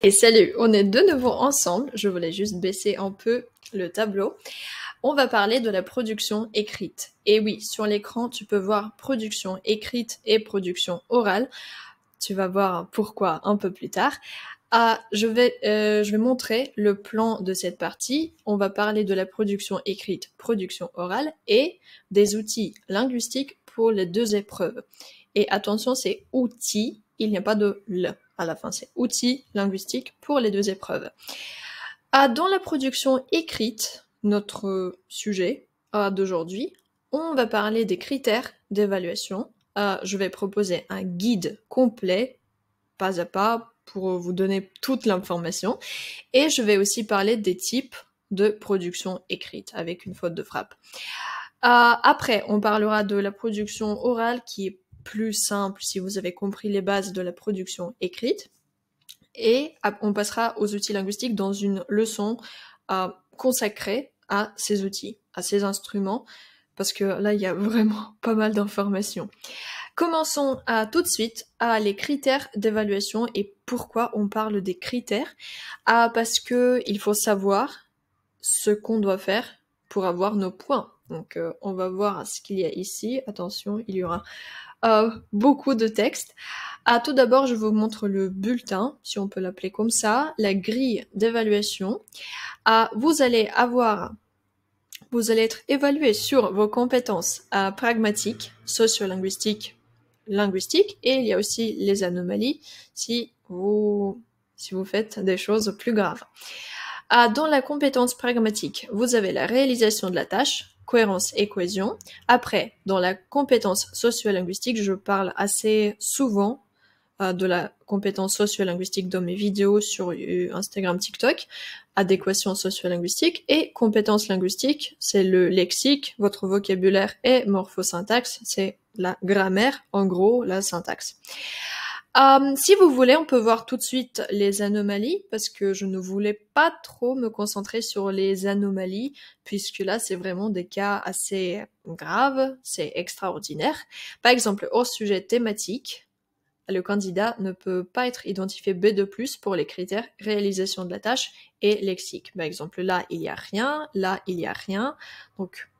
Et salut, on est de nouveau ensemble. Je voulais juste baisser un peu le tableau. On va parler de la production écrite. Et oui, sur l'écran, tu peux voir production écrite et production orale. Tu vas voir pourquoi un peu plus tard. Je vais montrer le plan de cette partie. On va parler de la production écrite, production orale et des outils linguistiques pour les deux épreuves. Et attention, c'est outils, il n'y a pas de le à la fin, c'est outils linguistiques pour les deux épreuves. Dans la production écrite, notre sujet d'aujourd'hui, on va parler des critères d'évaluation. Je vais proposer un guide complet, pas à pas, pour vous donner toute l'information. Et je vais aussi parler des types de production écrite, avec une faute de frappe. Après, on parlera de la production orale, qui est plus simple si vous avez compris les bases de la production écrite. Et on passera aux outils linguistiques dans une leçon consacrée à ces outils, à ces instruments, parce que là, il y a vraiment pas mal d'informations. Commençons tout de suite à les critères d'évaluation et pourquoi on parle des critères. Parce que il faut savoir ce qu'on doit faire pour avoir nos points. Donc, on va voir ce qu'il y a ici. Attention, il y aura beaucoup de texte. Tout d'abord, je vous montre le bulletin, si on peut l'appeler comme ça, la grille d'évaluation. Vous allez être évalué sur vos compétences pragmatiques, socio-linguistiques, linguistiques, et il y a aussi les anomalies si vous faites des choses plus graves. Dans la compétence pragmatique, vous avez la réalisation de la tâche, cohérence et cohésion. Après, dans la compétence socio-linguistique, je parle assez souvent de la compétence socio-linguistique dans mes vidéos sur Instagram, TikTok, adéquation socio-linguistique, et compétence linguistique, c'est le lexique, votre vocabulaire et morphosyntaxe, c'est la grammaire, en gros, la syntaxe. Si vous voulez, on peut voir tout de suite les anomalies, parce que je ne voulais pas trop me concentrer sur les anomalies, puisque là, c'est vraiment des cas assez graves, c'est extraordinaire. Par exemple, hors sujet thématique, le candidat ne peut pas être identifié B2+ pour les critères réalisation de la tâche et lexique. Par exemple, là, il n'y a rien, là, il n'y a rien. Donc,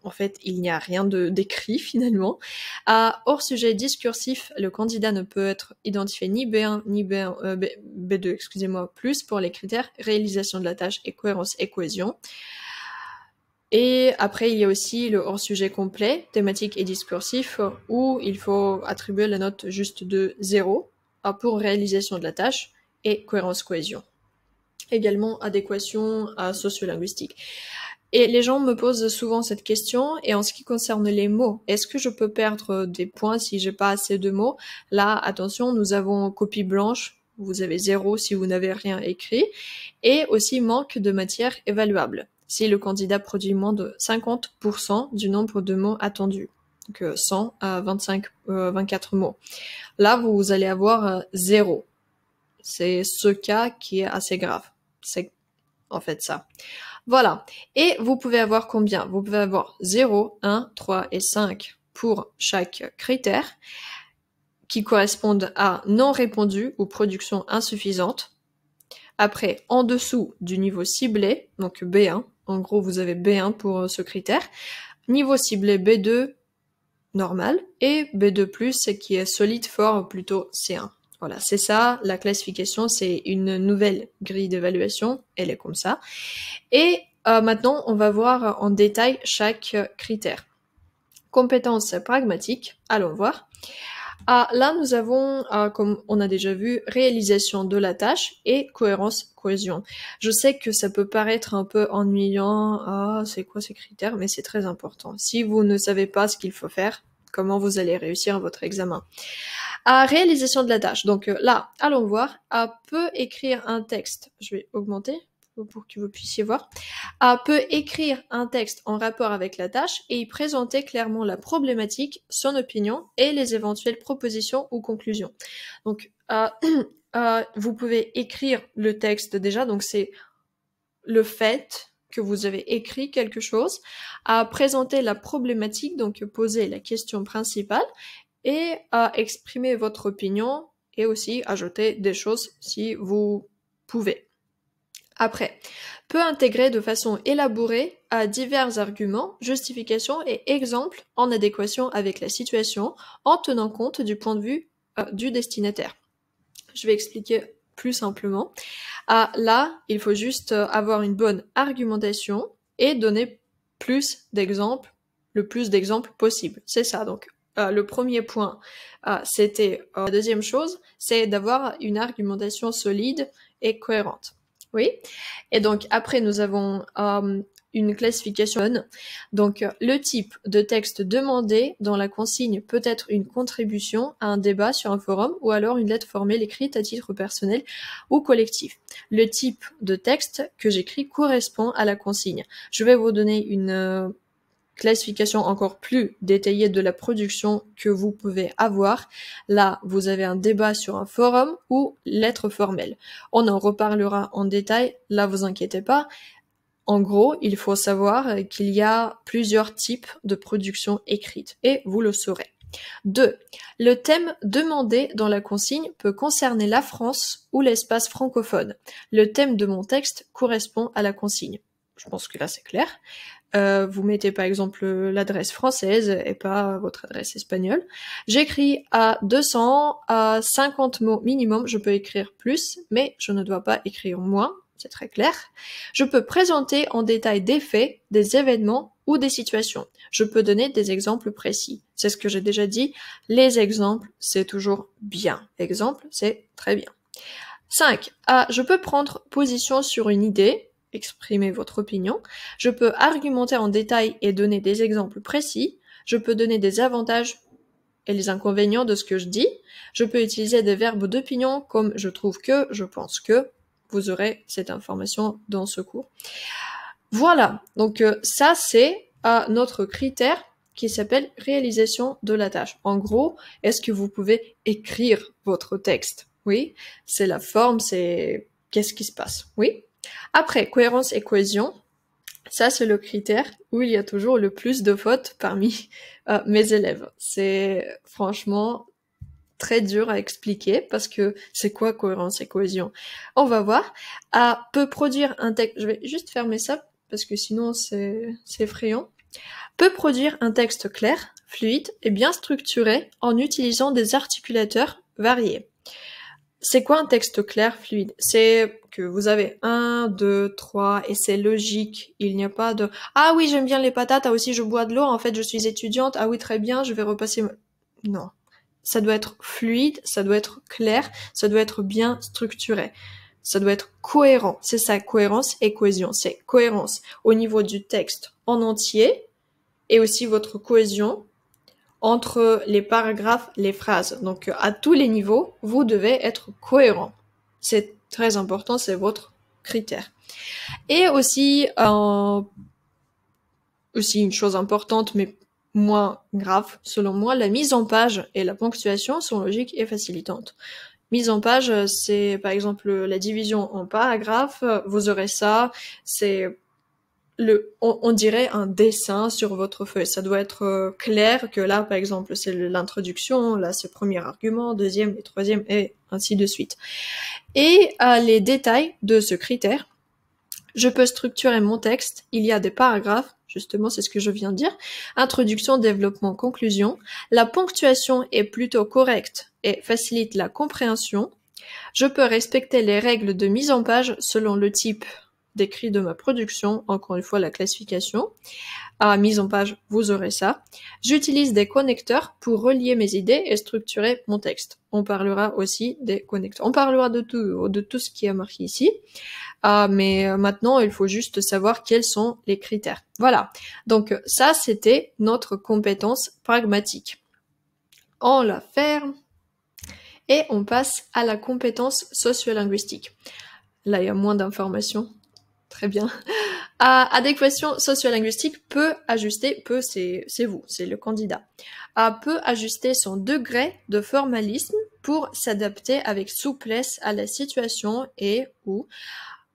en fait, il n'y a rien d'écrit finalement. Hors sujet discursif, le candidat ne peut être identifié ni B1 ni B2, excusez-moi, plus pour les critères réalisation de la tâche et cohérence et cohésion. Et après, il y a aussi le hors-sujet complet, thématique et discursif, où il faut attribuer la note juste de 0 pour réalisation de la tâche et cohérence-cohésion. Également, adéquation socio-linguistique. Et les gens me posent souvent cette question, et en ce qui concerne les mots, est-ce que je peux perdre des points si j'ai pas assez de mots? Là, attention, nous avons copie blanche, vous avez 0 si vous n'avez rien écrit, et aussi manque de matière évaluable, si le candidat produit moins de 50% du nombre de mots attendus, donc 100 à 24 mots. Là, vous allez avoir 0. C'est ce cas qui est assez grave. C'est en fait ça. Voilà. Et vous pouvez avoir combien? Vous pouvez avoir 0, 1, 3 et 5 pour chaque critère qui correspondent à non répondu ou production insuffisante. Après, en dessous du niveau ciblé, donc B1, en gros vous avez B1 pour ce critère, niveau ciblé B2 normal, et B2+, qui est solide, fort, plutôt C1. Voilà, c'est ça, la classification, c'est une nouvelle grille d'évaluation, elle est comme ça. Et maintenant, on va voir en détail chaque critère. Compétences pragmatiques, allons voir. Là, nous avons, comme on a déjà vu, réalisation de la tâche et cohérence, cohésion. Je sais que ça peut paraître un peu ennuyant, c'est quoi ces critères, mais c'est très important. Si vous ne savez pas ce qu'il faut faire, comment vous allez réussir votre examen. Réalisation de la tâche. Donc là, allons voir. Peut écrire un texte. Je vais augmenter pour que vous puissiez voir. Peut écrire un texte en rapport avec la tâche et y présenter clairement la problématique, son opinion et les éventuelles propositions ou conclusions. Donc, vous pouvez écrire le texte déjà, donc c'est le fait que vous avez écrit quelque chose, présenter la problématique, donc poser la question principale, et exprimer votre opinion, et aussi ajouter des choses si vous pouvez. Après, peut intégrer de façon élaborée à divers arguments, justifications et exemples en adéquation avec la situation en tenant compte du point de vue du destinataire. Je vais expliquer plus simplement. Là, il faut juste avoir une bonne argumentation et donner plus d'exemples, le plus d'exemples possible. C'est ça. Donc, le premier point, c'était la deuxième chose, c'est d'avoir une argumentation solide et cohérente. Oui. Et donc, après, nous avons une classification. Donc, le type de texte demandé dans la consigne peut être une contribution à un débat sur un forum ou alors une lettre formelle écrite à titre personnel ou collectif. Le type de texte que j'écris correspond à la consigne. Je vais vous donner une classification encore plus détaillée de la production que vous pouvez avoir. Là, vous avez un débat sur un forum ou lettre formelle. On en reparlera en détail, là vous inquiétez pas. En gros, il faut savoir qu'il y a plusieurs types de production écrite et vous le saurez. 2. Le thème demandé dans la consigne peut concerner la France ou l'espace francophone. Le thème de mon texte correspond à la consigne. Je pense que là c'est clair. Vous mettez par exemple l'adresse française et pas votre adresse espagnole. J'écris à 200 à 50 mots minimum, je peux écrire plus, mais je ne dois pas écrire moins, c'est très clair. Je peux présenter en détail des faits, des événements ou des situations. Je peux donner des exemples précis. C'est ce que j'ai déjà dit, les exemples, c'est toujours bien. Exemple, c'est très bien. 5. Je peux prendre position sur une idée, exprimer votre opinion. Je peux argumenter en détail et donner des exemples précis. Je peux donner des avantages et les inconvénients de ce que je dis. Je peux utiliser des verbes d'opinion comme je trouve que, je pense que. Vous aurez cette information dans ce cours. Voilà, donc ça c'est notre critère qui s'appelle réalisation de la tâche. En gros, est-ce que vous pouvez écrire votre texte? Oui, c'est la forme, c'est qu'est-ce qui se passe? Oui. Après, cohérence et cohésion, ça c'est le critère où il y a toujours le plus de fautes parmi mes élèves. C'est franchement très dur à expliquer parce que c'est quoi cohérence et cohésion? On va voir. Peut produire un texte, je vais juste fermer ça parce que sinon c'est effrayant. Peut produire un texte clair, fluide et bien structuré en utilisant des articulateurs variés. C'est quoi un texte clair, fluide? C'est que vous avez 1, 2, 3 et c'est logique. Il n'y a pas de « Ah oui, j'aime bien les patates, ah aussi je bois de l'eau, en fait je suis étudiante, ah oui très bien, je vais repasser... » Non. Ça doit être fluide, ça doit être clair, ça doit être bien structuré. Ça doit être cohérent. C'est ça, cohérence et cohésion. C'est cohérence au niveau du texte en entier et aussi votre cohésion entre les paragraphes, les phrases. Donc, à tous les niveaux, vous devez être cohérent. C'est très important, c'est votre critère. Et aussi une chose importante, mais moins grave, selon moi, la mise en page et la ponctuation sont logiques et facilitantes. Mise en page, c'est par exemple la division en paragraphes, vous aurez ça, c'est on dirait un dessin sur votre feuille. Ça doit être clair que là, par exemple, c'est l'introduction, là c'est le premier argument, deuxième et troisième, et ainsi de suite. Et les détails de ce critère, je peux structurer mon texte, il y a des paragraphes, justement c'est ce que je viens de dire, introduction, développement, conclusion. La ponctuation est plutôt correcte et facilite la compréhension. Je peux respecter les règles de mise en page selon le type d'écrit de ma production, encore une fois la classification. Mise en page, vous aurez ça. J'utilise des connecteurs pour relier mes idées et structurer mon texte. On parlera aussi des connecteurs. On parlera de tout ce qui est marqué ici. Mais maintenant, il faut juste savoir quels sont les critères. Voilà. Donc ça, c'était notre compétence pragmatique. On la ferme et on passe à la compétence socio-linguistique. Là, il y a moins d'informations. Très bien. Adéquation socio-linguistique peut ajuster, c'est vous, c'est le candidat, peut ajuster son degré de formalisme pour s'adapter avec souplesse à la situation et ou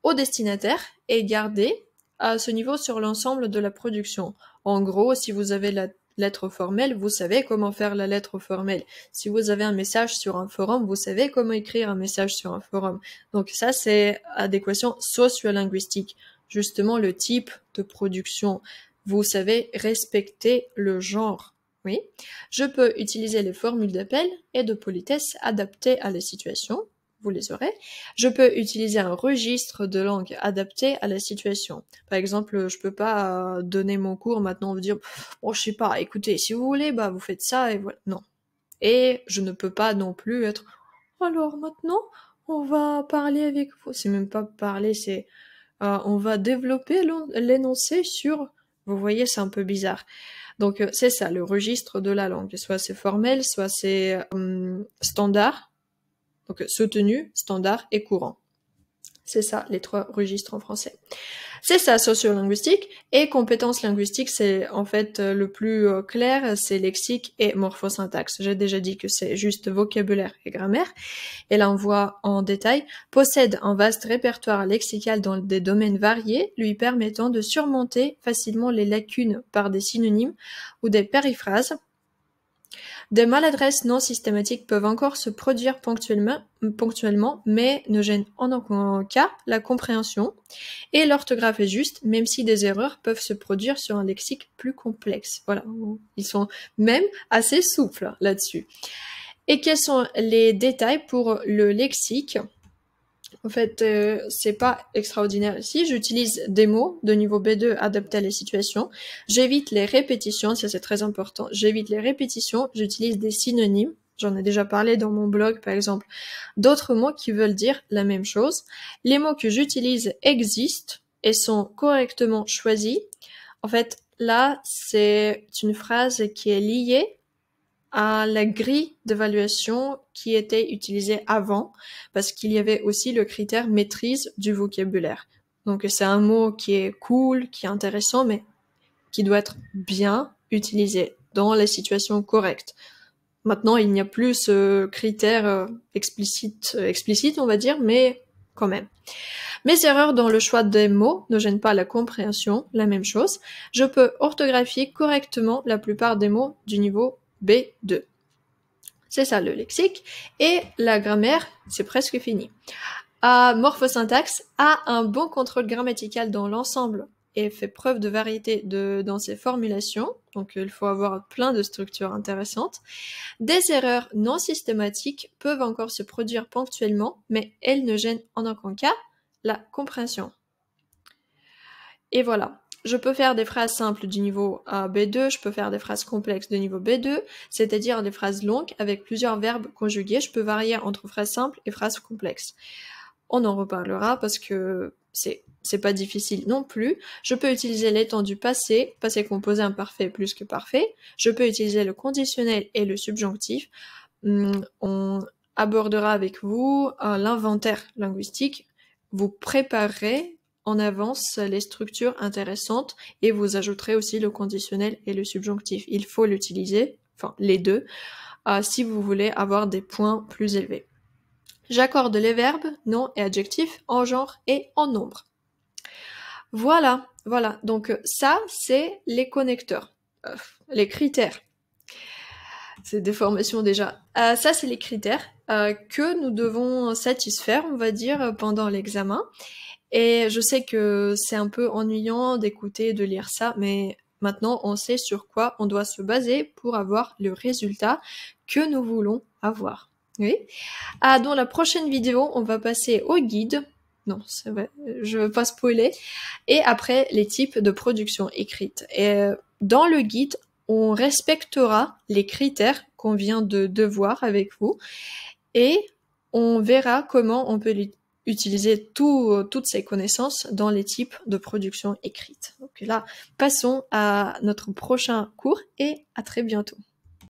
au destinataire et garder ce niveau sur l'ensemble de la production. En gros, si vous avez lettre formelle, vous savez comment faire la lettre formelle. Si vous avez un message sur un forum, vous savez comment écrire un message sur un forum. Donc ça, c'est adéquation sociolinguistique. Justement, le type de production. Vous savez respecter le genre. Oui. Je peux utiliser les formules d'appel et de politesse adaptées à la situation. Vous les aurez. Je peux utiliser un registre de langue adapté à la situation. Par exemple, je peux pas donner mon cours maintenant, vous dire, bon, je sais pas, écoutez, si vous voulez, bah, vous faites ça et voilà. Non. Et je ne peux pas non plus être, alors maintenant, on va parler avec vous. C'est même pas parler, c'est, on va développer l'énoncé sur, vous voyez, c'est un peu bizarre. Donc, c'est ça, le registre de la langue. Soit c'est formel, soit c'est standard. Donc, soutenu, standard et courant. C'est ça, les 3 registres en français. C'est ça, sociolinguistique. Et compétences linguistiques, c'est en fait le plus clair, c'est lexique et morphosyntaxe. J'ai déjà dit que c'est juste vocabulaire et grammaire. Et là, on voit en détail, possède un vaste répertoire lexical dans des domaines variés, lui permettant de surmonter facilement les lacunes par des synonymes ou des périphrases. Des maladresses non systématiques peuvent encore se produire ponctuellement, mais ne gênent en aucun cas la compréhension. Et l'orthographe est juste, même si des erreurs peuvent se produire sur un lexique plus complexe. Voilà, ils sont même assez souples là-dessus. Et quels sont les détails pour le lexique ? En fait, c'est pas extraordinaire ici. J'utilise des mots de niveau B2 adaptés à les situations. J'évite les répétitions, ça c'est très important. J'évite les répétitions, j'utilise des synonymes. J'en ai déjà parlé dans mon blog, par exemple. D'autres mots qui veulent dire la même chose. Les mots que j'utilise existent et sont correctement choisis. En fait, là, c'est une phrase qui est liée à la grille d'évaluation qui était utilisée avant, parce qu'il y avait aussi le critère maîtrise du vocabulaire. Donc c'est un mot qui est cool, qui est intéressant, mais qui doit être bien utilisé dans les situations correctes. Maintenant, il n'y a plus ce critère explicite, on va dire, mais quand même. Mes erreurs dans le choix des mots ne gênent pas la compréhension, la même chose. Je peux orthographier correctement la plupart des mots du niveau B2. C'est ça le lexique. Et la grammaire, c'est presque fini. Morphosyntaxe a un bon contrôle grammatical dans l'ensemble et fait preuve de variété dans ses formulations. Donc il faut avoir plein de structures intéressantes. Des erreurs non systématiques peuvent encore se produire ponctuellement, mais elles ne gênent en aucun cas la compréhension. Et voilà. Je peux faire des phrases simples du niveau B2, je peux faire des phrases complexes de niveau B2, c'est-à-dire des phrases longues avec plusieurs verbes conjugués. Je peux varier entre phrases simples et phrases complexes. On en reparlera parce que c'est pas difficile non plus. Je peux utiliser les temps du passé composé imparfait plus que parfait. Je peux utiliser le conditionnel et le subjonctif. On abordera avec vous l'inventaire linguistique. Vous préparerez en avance les structures intéressantes et vous ajouterez aussi le conditionnel et le subjonctif. Il faut l'utiliser, enfin les deux, si vous voulez avoir des points plus élevés. J'accorde les verbes, noms et adjectifs en genre et en nombre. Voilà. Donc ça, c'est les connecteurs, les critères. C'est des formations déjà. Ça, c'est les critères que nous devons satisfaire, on va dire, pendant l'examen. Et je sais que c'est un peu ennuyant d'écouter, de lire ça, mais maintenant, on sait sur quoi on doit se baser pour avoir le résultat que nous voulons avoir. Oui. Dans la prochaine vidéo, on va passer au guide. Non, c'est vrai, je veux pas spoiler. Et après, les types de production écrite. Et dans le guide, on respectera les critères qu'on vient de voir avec vous. Et on verra comment on peut utiliser toutes ces connaissances dans les types de production écrite. Donc là, passons à notre prochain cours et à très bientôt.